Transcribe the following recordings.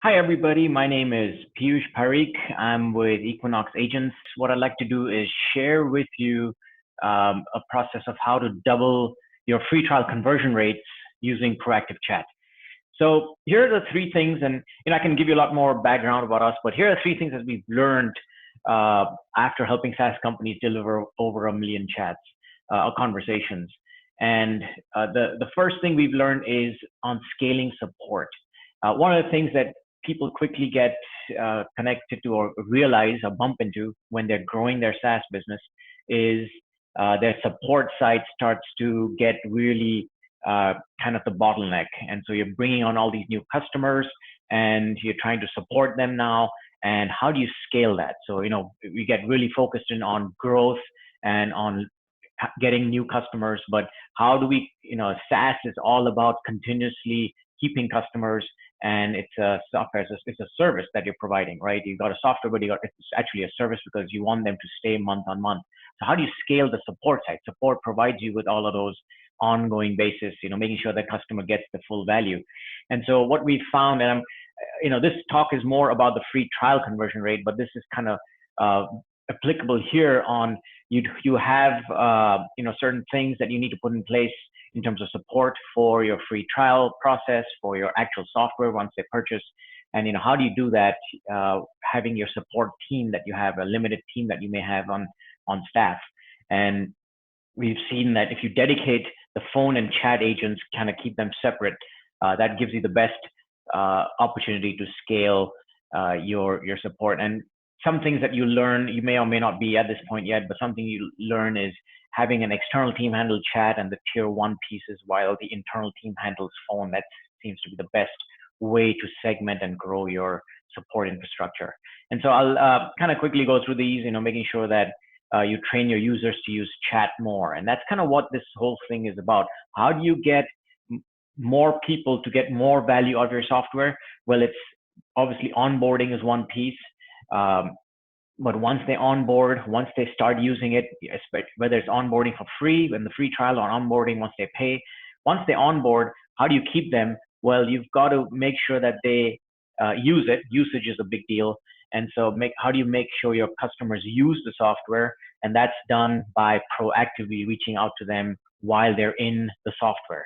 Hi, everybody. My name is Piyush Parikh. I'm with Equinox Agents. What I'd like to do is share with you a process of how to double your free trial conversion rates using proactive chat. So here are the three things, and I can give you a lot more background about us, but here are three things that we've learned uh, after helping SaaS companies deliver over 1 million chats or conversations. And the first thing we've learned is on scaling support. One of the things that people quickly get connected to or realize or bump into when they're growing their SaaS business is their support side starts to get really kind of the bottleneck. And so you're bringing on all these new customers and you're trying to support them now. And how do you scale that? So, we get really focused in on growth and on getting new customers, but how do we, SaaS is all about continuously keeping customers, and it's a software, it's a service that you're providing, right? You got a software, but it's actually a service because you want them to stay month on month. So how do you scale the support side? Support provides you with all of those ongoing basis, making sure that customer gets the full value. And so what we found, and this talk is more about the free trial conversion rate, but this is kind of uh, applicable here on you have certain things that you need to put in place in terms of support for your free trial process, for your actual software once they purchase. And how do you do that? Having your support team that you have, a limited team that you may have on staff. And we've seen that if you dedicate the phone and chat agents, kind of keep them separate, that gives you the best opportunity to scale your support. And some things that you learn, you may or may not be at this point yet, but something you learn is having an external team handle chat and the tier one pieces while the internal team handles phone. That seems to be the best way to segment and grow your support infrastructure. And so I'll kind of quickly go through these, making sure that you train your users to use chat more. And that's kind of what this whole thing is about. How do you get more people to get more value out of your software? Well, it's obviously onboarding is one piece. But once they onboard, once they start using it, whether it's onboarding for free, when the free trial, or onboarding once they pay, once they onboard, how do you keep them? Well, you've got to make sure that they use it. Usage is a big deal. And so how do you make sure your customers use the software? And that's done by proactively reaching out to them while they're in the software.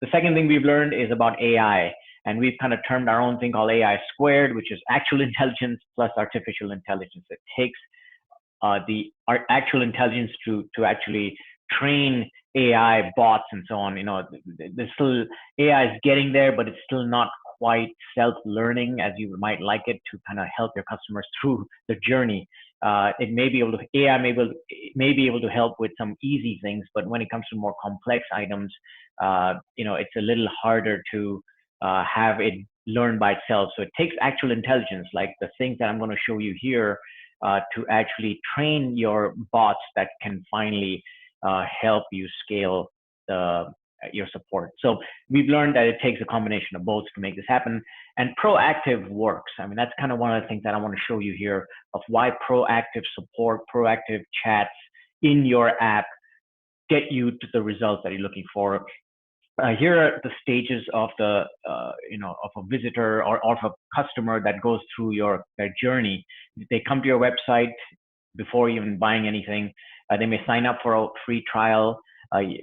The second thing we've learned is about AI. And we've kind of termed our own thing called AI squared, which is actual intelligence plus artificial intelligence. It takes the actual intelligence to actually train AI bots and so on. There's still AI is getting there, but it's still not quite self-learning as you might like it to kind of help your customers through the journey. It may be able to AI may be able to help with some easy things, but when it comes to more complex items, it's a little harder to have it learn by itself. So it takes actual intelligence, like the things that I'm going to show you here, to actually train your bots that can finally help you scale your support. So we've learned that it takes a combination of both to make this happen. And proactive works. I mean, that's kind of one of the things that I want to show you here of why proactive support, proactive chats in your app get you to the results that you're looking for. Here are the stages of the of a visitor or of a customer that goes through their journey. They come to your website before even buying anything. They may sign up for a free trial.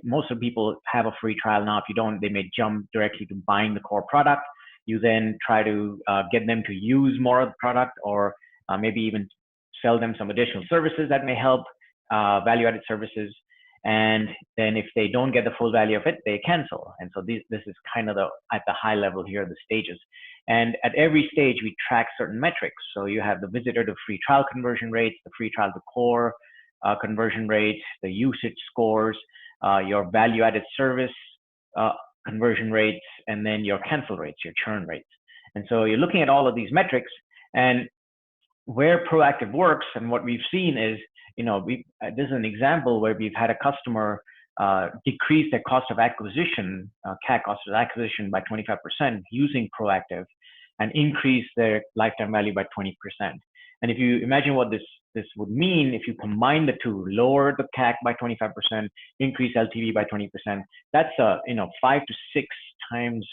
Most of the people have a free trial now. If you don't, they may jump directly to buying the core product. You then try to get them to use more of the product, or maybe even sell them some additional services that may help, value-added services. And then if they don't get the full value of it, they cancel. And so this is kind of at the high level here, the stages. And at every stage, we track certain metrics. So you have the visitor to free trial conversion rates, the free trial to core conversion rates, the usage scores, your value-added service conversion rates, and then your cancel rates, your churn rates. And so you're looking at all of these metrics, and where proactive works and what we've seen is, this is an example where we've had a customer decrease their cost of acquisition, CAC cost of acquisition by 25% using proactive, and increase their lifetime value by 20%. And if you imagine what this would mean, if you combine the two, lower the CAC by 25%, increase LTV by 20%, that's 5 to 6 times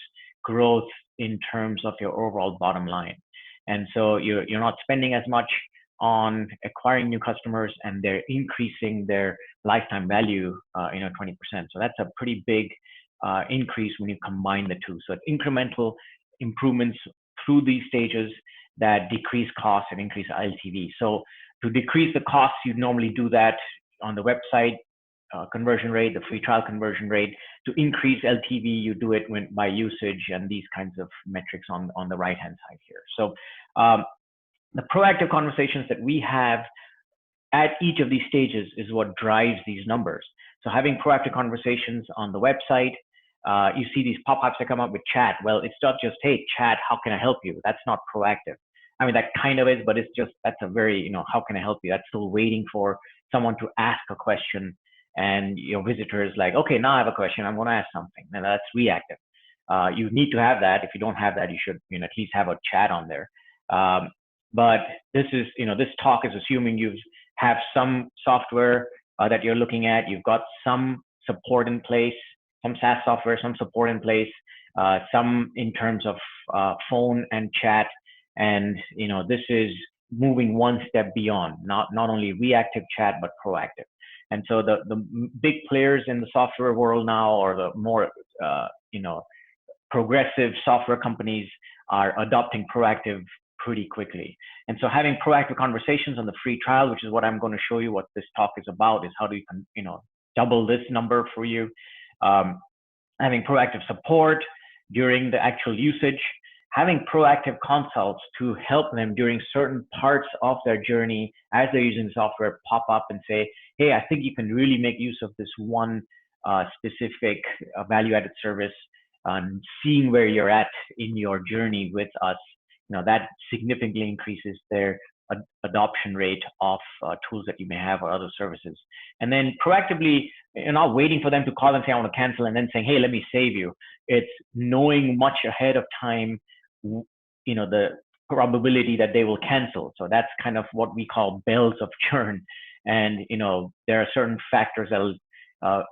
growth in terms of your overall bottom line. And so you're not spending as much on acquiring new customers, and they're increasing their lifetime value, 20%. So that's a pretty big increase when you combine the two. So it's incremental improvements through these stages that decrease costs and increase LTV. So to decrease the costs, you normally do that on the website conversion rate, the free trial conversion rate. To increase LTV, you do it by usage and these kinds of metrics on the right-hand side here. So the proactive conversations that we have at each of these stages is what drives these numbers. So having proactive conversations on the website, you see these pop-ups that come up with chat. Well, it's not just, hey, chat, how can I help you? That's not proactive. I mean, that kind of is, but it's just, that's a very, how can I help you? That's still waiting for someone to ask a question, and your visitor is like, okay, now I have a question, I'm going to ask something. And that's reactive. You need to have that. If you don't have that, you should, at least have a chat on there. But this is, this talk is assuming you have some software that you're looking at. You've got some support in place, some SaaS software, some support in place, some in terms of phone and chat. And, this is moving one step beyond, not only reactive chat, but proactive. And so the big players in the software world now, or the more, progressive software companies, are adopting proactive pretty quickly. And so having proactive conversations on the free trial, which is what I'm going to show you what this talk is about, is how do you, double this number for you. Having proactive support during the actual usage, having proactive consults to help them during certain parts of their journey as they're using the software, pop up and say, hey, I think you can really make use of this one specific value-added service, seeing where you're at in your journey with us. That significantly increases their adoption rate of tools that you may have or other services. And then proactively, you're not waiting for them to call and say, I want to cancel, and then saying, hey, let me save you. It's knowing much ahead of time, the probability that they will cancel. So that's kind of what we call bells of churn. And, there are certain factors that will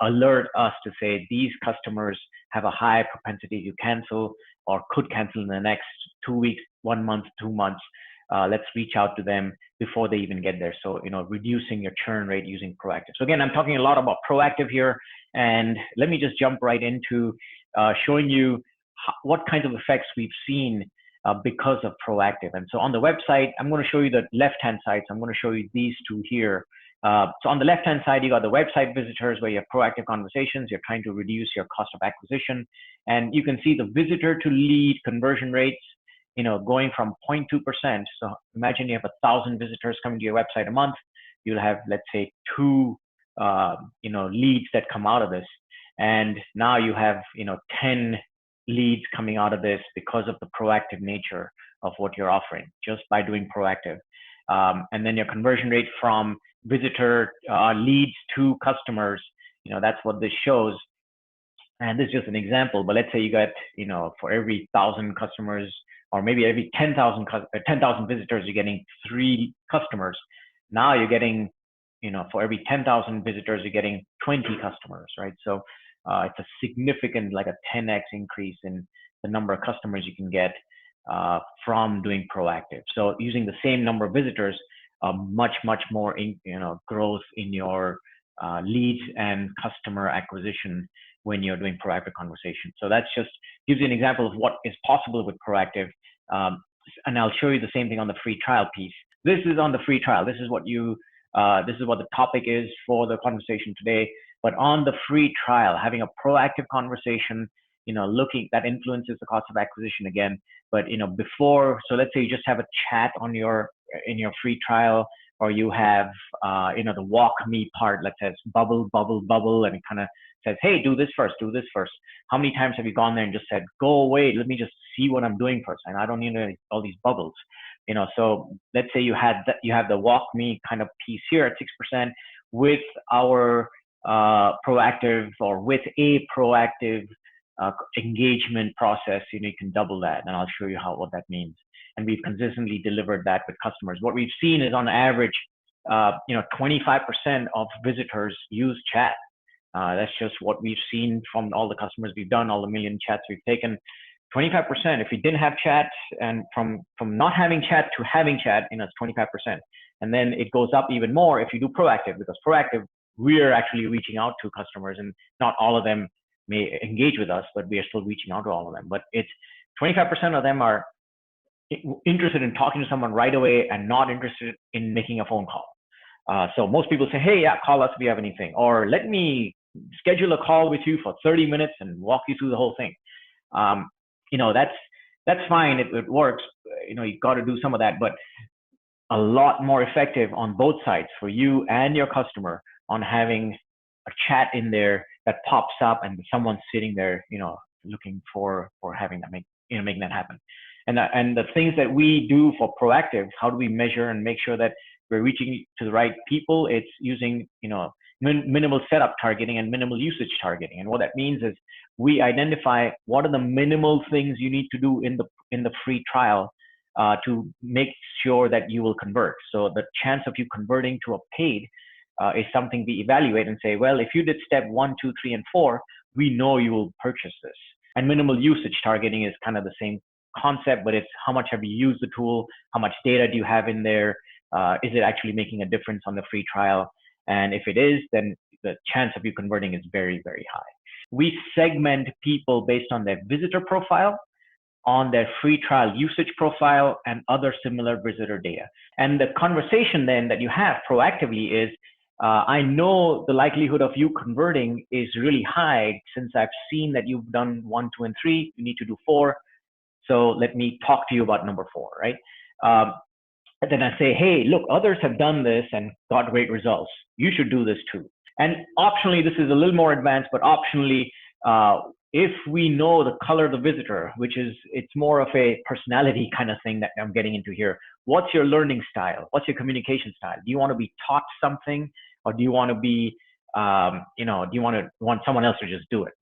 alert us to say these customers have a high propensity to cancel or could cancel in the next 2 weeks, 1 month, 2 months. Let's reach out to them before they even get there. So, reducing your churn rate using proactive. So again, I'm talking a lot about proactive here, and let me just jump right into showing you what kinds of effects we've seen because of proactive. And so on the website, I'm going to show you the left-hand side. So I'm going to show you these two here. So on the left-hand side, you got the website visitors where you have proactive conversations. You're trying to reduce your cost of acquisition. And you can see the visitor to lead conversion rates, going from 0.2%. So imagine you have 1,000 visitors coming to your website a month. You'll have, let's say, 2, leads that come out of this. And now you have, 10 leads coming out of this because of the proactive nature of what you're offering, just by doing proactive. And then your conversion rate from visitor leads to customers, that's what this shows. And this is just an example, but let's say you got, for every 1,000 customers, or maybe every 10,000 visitors, you're getting 3 customers. Now you're getting, for every 10,000 visitors, you're getting 20 customers, right? So it's a significant, like a 10x increase in the number of customers you can get from doing proactive. So using the same number of visitors, much more growth in your leads and customer acquisition when you're doing proactive conversation. So that's just gives you an example of what is possible with proactive. And I'll show you the same thing on the free trial piece. This is on the free trial. This is what the topic is for the conversation today. But on the free trial, having a proactive conversation, looking that influences the cost of acquisition again. But before, so let's say you just have a chat in your free trial, or you have the walk me part that says bubble, and it kind of says, hey, do this first. How many times have you gone there and just said, go away, let me just see what I'm doing first, and I don't need all these bubbles. So let's say you have the walk me kind of piece here at 6%. With our proactive, or with a proactive engagement process, you can double that, and I'll show you what that means. And we've consistently delivered that with customers. What we've seen is, on average, 25% of visitors use chat. That's just what we've seen from all the customers we've done, all the million chats we've taken. 25%. If you didn't have chat, and from not having chat to having chat, it's 25%. And then it goes up even more if you do proactive, because proactive, we're actually reaching out to customers, and not all of them may engage with us, but we are still reaching out to all of them. But it's 25% of them are interested in talking to someone right away and not interested in making a phone call. So most people say, hey, yeah, call us if you have anything, or let me schedule a call with you for 30 minutes and walk you through the whole thing. That's fine. It works. You've got to do some of that, but a lot more effective on both sides for you and your customer on having a chat in there that pops up and someone's sitting there, looking for having that making that happen. And the things that we do for proactive, how do we measure and make sure that we're reaching to the right people? It's using, minimal setup targeting and minimal usage targeting. And what that means is we identify what are the minimal things you need to do in the free trial to make sure that you will convert. So the chance of you converting to a paid is something we evaluate and say, well, if you did step 1, 2, 3, and 4, we know you will purchase this. And minimal usage targeting is kind of the same concept, but it's how much have you used the tool? How much data do you have in there? Is it actually making a difference on the free trial? And if it is, then the chance of you converting is very, very high. We segment people based on their visitor profile, on their free trial usage profile, and other similar visitor data. And the conversation then that you have proactively is, I know the likelihood of you converting is really high since I've seen that you've done 1, 2, and 3. You need to do 4. So let me talk to you about number 4, right? And then I say, hey, look, others have done this and got great results. You should do this too. And optionally, this is a little more advanced, but optionally, if we know the color of the visitor, it's more of a personality kind of thing that I'm getting into here. What's your learning style? What's your communication style? Do you want to be taught something, or do you want to be, do you want someone else to just do it?